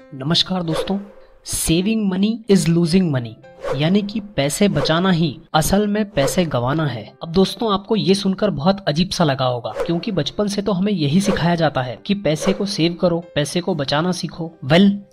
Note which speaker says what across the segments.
Speaker 1: नमस्कार दोस्तों, saving money is losing money, यानी कि पैसे बचाना ही असल में पैसे गंवाना है। अब दोस्तों, आपको ये सुनकर बहुत अजीब सा लगा होगा, क्योंकि बचपन से तो हमें यही सिखाया जाता है कि पैसे को सेव करो, पैसे को बचाना सीखो।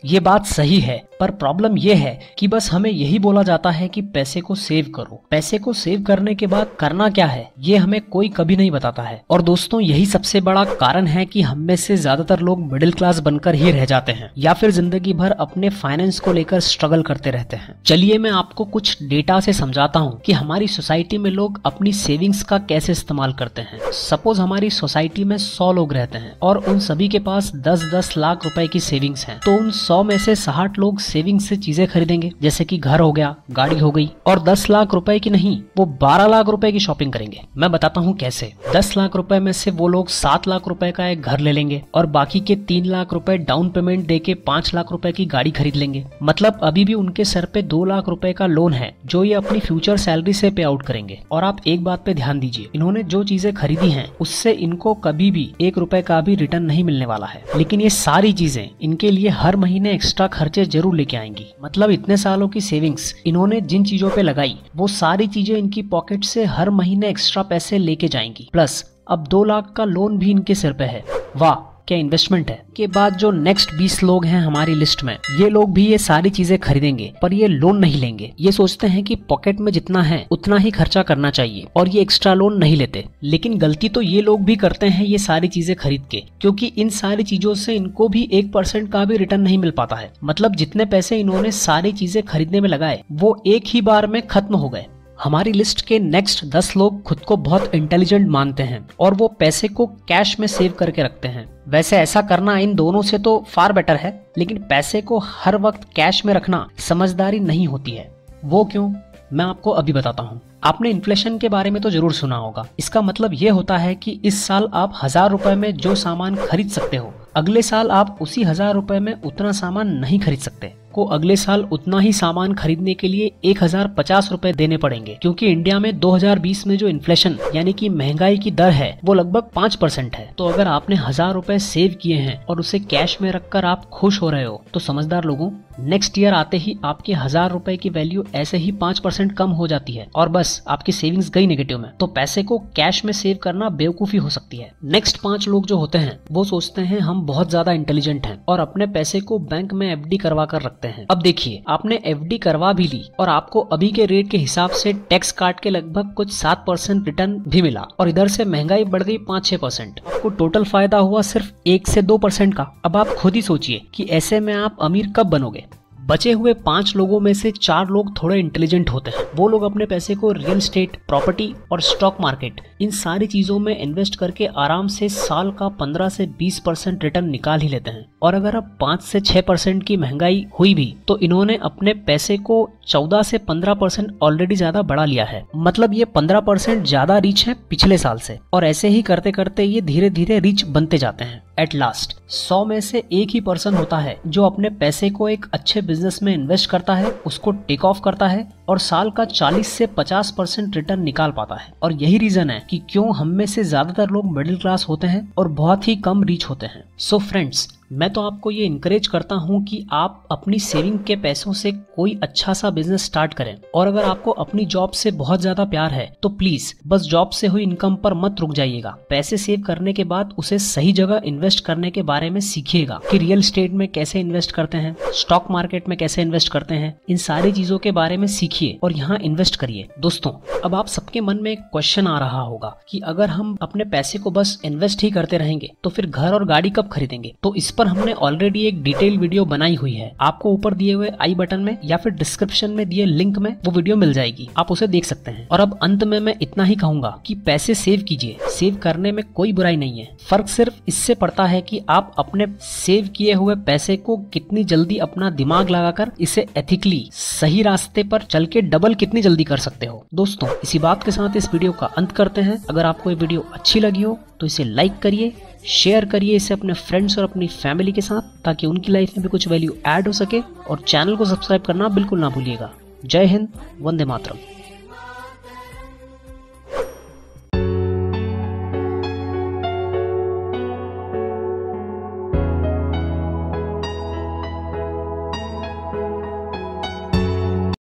Speaker 1: ये बात सही है, पर प्रॉब्लम ये है कि बस हमें यही बोला जाता है कि पैसे को सेव करो। पैसे को सेव करने के बाद करना क्या है, ये हमें कोई कभी नहीं बताता है। और दोस्तों, यही सबसे बड़ा कारण है कि हम में से ज्यादातर लोग मिडिल क्लास बनकर ही रह जाते हैं, या फिर जिंदगी भर अपने फाइनेंस को लेकर स्ट्रगल करते रहते हैं। चलिए मैं आपको कुछ डेटा से समझाता हूँ कि हमारी सोसाइटी में लोग अपनी सेविंग्स का कैसे इस्तेमाल करते हैं। सपोज हमारी सोसाइटी में 100 लोग रहते हैं और उन सभी के पास 10-10 लाख रुपए की सेविंग्स हैं। तो उन 100 में से 60 लोग सेविंग्स से चीजें खरीदेंगे, जैसे कि घर हो गया, गाड़ी हो गई, और 10 लाख रुपए की नहीं, वो 12 लाख रुपए की शॉपिंग करेंगे। मैं बताता हूँ कैसे। 10 लाख रुपए में से वो लोग 7 लाख रुपए का एक घर ले लेंगे और बाकी के 3 लाख रुपए डाउन पेमेंट देके 5 लाख रुपए की गाड़ी खरीद लेंगे। मतलब अभी भी उनके सर पे 2 लाख रुपए का लोन है, जो ये अपनी फ्यूचर सैलरी से पे आउट करेंगे। और आप एक बात पे ध्यान दीजिए, इन्होंने जो चीजें खरीदी हैं उससे इनको कभी भी 1 रुपए का भी रिटर्न नहीं मिलने वाला है। लेकिन ये सारी चीजें इनके लिए हर महीने एक्स्ट्रा खर्चे जरूर लेके आएंगी। मतलब इतने सालों की सेविंग्स इन्होंने जिन चीजों पे लगाई, वो सारी चीजें इनकी पॉकेट से हर महीने एक्स्ट्रा पैसे लेके जाएंगी। प्लस अब 2 लाख का लोन भी इनके सिर पे है। वाह, क्या इन्वेस्टमेंट है। के बाद जो नेक्स्ट 20 लोग हैं हमारी लिस्ट में, ये लोग भी ये सारी चीजें खरीदेंगे, पर ये लोन नहीं लेंगे। ये सोचते हैं कि पॉकेट में जितना है उतना ही खर्चा करना चाहिए और ये एक्स्ट्रा लोन नहीं लेते। लेकिन गलती तो ये लोग भी करते हैं ये सारी चीजें खरीद के, क्योंकि इन सारी चीजों से इनको भी 1% का भी रिटर्न नहीं मिल पाता है। मतलब जितने पैसे इन्होंने सारी चीजें खरीदने में लगाए, वो एक ही बार में खत्म हो गए। हमारी लिस्ट के नेक्स्ट 10 लोग खुद को बहुत इंटेलिजेंट मानते हैं और वो पैसे को कैश में सेव करके रखते हैं। वैसे ऐसा करना इन दोनों से तो फार बेटर है, लेकिन पैसे को हर वक्त कैश में रखना समझदारी नहीं होती है। वो क्यों, मैं आपको अभी बताता हूँ। आपने इन्फ्लेशन के बारे में तो जरूर सुना होगा। इसका मतलब ये होता है कि इस साल आप 1000 रुपए में जो सामान खरीद सकते हो, अगले साल आप उसी 1000 रुपए में उतना सामान नहीं खरीद सकते। को अगले साल उतना ही सामान खरीदने के लिए 1050 रुपए देने पड़ेंगे, क्योंकि इंडिया में 2020 में जो इन्फ्लेशन यानी कि महंगाई की दर है वो लगभग 5% है। तो अगर आपने 1000 रुपए सेव किए हैं और उसे कैश में रखकर आप खुश हो रहे हो, तो समझदार लोगों, नेक्स्ट ईयर आते ही आपके 1000 रुपए की वैल्यू ऐसे ही 5% कम हो जाती है और बस आपकी सेविंग्स गई नेगेटिव में। तो पैसे को कैश में सेव करना बेवकूफी हो सकती है। नेक्स्ट 5 लोग जो होते हैं वो सोचते हैं हम बहुत ज्यादा इंटेलिजेंट हैं और अपने पैसे को बैंक में FD करवा कर रखते हैं। अब देखिए, आपने FD करवा भी ली और आपको अभी के रेट के हिसाब से टैक्स काट के लगभग कुछ 7% रिटर्न भी मिला, और इधर से महंगाई बढ़ गई 5-6%। आपको टोटल फायदा हुआ सिर्फ 1 से 2% का। अब आप खुद ही सोचिए कि ऐसे में आप अमीर कब बनोगे। बचे हुए 5 लोगों में से 4 लोग थोड़े इंटेलिजेंट होते हैं। वो लोग अपने पैसे को रियल एस्टेट, प्रॉपर्टी और स्टॉक मार्केट, इन सारी चीजों में इन्वेस्ट करके आराम से साल का 15 से 20% रिटर्न निकाल ही लेते हैं। और अगर अब 5 से 6% की महंगाई हुई भी, तो इन्होंने अपने पैसे को 14 से 15% ऑलरेडी ज्यादा बढ़ा लिया है। मतलब ये 15% ज्यादा रीच है पिछले साल से, और ऐसे ही करते करते ये धीरे धीरे रीच बनते जाते हैं। एट लास्ट 100 में से 1 ही पर्सन होता है जो अपने पैसे को एक अच्छे बिजनेस में इन्वेस्ट करता है, उसको टेक ऑफ करता है और साल का 40 से 50% रिटर्न निकाल पाता है। और यही रीजन है कि क्यों हम में से ज्यादातर लोग मिडिल क्लास होते हैं और बहुत ही कम रीच होते हैं। सो फ्रेंड्स, मैं तो आपको ये इनकरेज करता हूँ कि आप अपनी सेविंग के पैसों से कोई अच्छा सा बिजनेस स्टार्ट करें। और अगर आपको अपनी जॉब से बहुत ज्यादा प्यार है तो प्लीज बस जॉब से हुई इनकम पर मत रुक जाइएगा। पैसे सेव करने के बाद उसे सही जगह इन्वेस्ट करने के बारे में सीखिएगा कि रियल एस्टेट में कैसे इन्वेस्ट करते हैं, स्टॉक मार्केट में कैसे इन्वेस्ट करते हैं। इन सारी चीजों के बारे में सीखिए और यहाँ इन्वेस्ट करिए। दोस्तों, अब आप सबके मन में एक क्वेश्चन आ रहा होगा कि अगर हम अपने पैसे को बस इन्वेस्ट ही करते रहेंगे तो फिर घर और गाड़ी कब खरीदेंगे। तो इस पर हमने ऑलरेडी एक डिटेल वीडियो बनाई हुई है। आपको ऊपर दिए हुए आई बटन में या फिर डिस्क्रिप्शन में दिए लिंक में वो वीडियो मिल जाएगी, आप उसे देख सकते हैं। और अब अंत में मैं इतना ही कहूंगा कि पैसे सेव कीजिए। सेव करने में कोई बुराई नहीं है, फर्क सिर्फ इससे पड़ता है कि आप अपने सेव किए हुए पैसे को कितनी जल्दी अपना दिमाग लगाकर इसे एथिकली सही रास्ते पर चल के डबल कितनी जल्दी कर सकते हो। दोस्तों, इसी बात के साथ इस वीडियो का अंत करते हैं। अगर आपको ये वीडियो अच्छी लगी हो तो इसे लाइक करिए, शेयर करिए इसे अपने फ्रेंड्स और अपनी फैमिली के साथ, ताकि उनकी लाइफ में भी कुछ वैल्यू ऐड हो सके। और चैनल को सब्सक्राइब करना बिल्कुल ना भूलिएगा। जय हिंद, वंदे मातरम।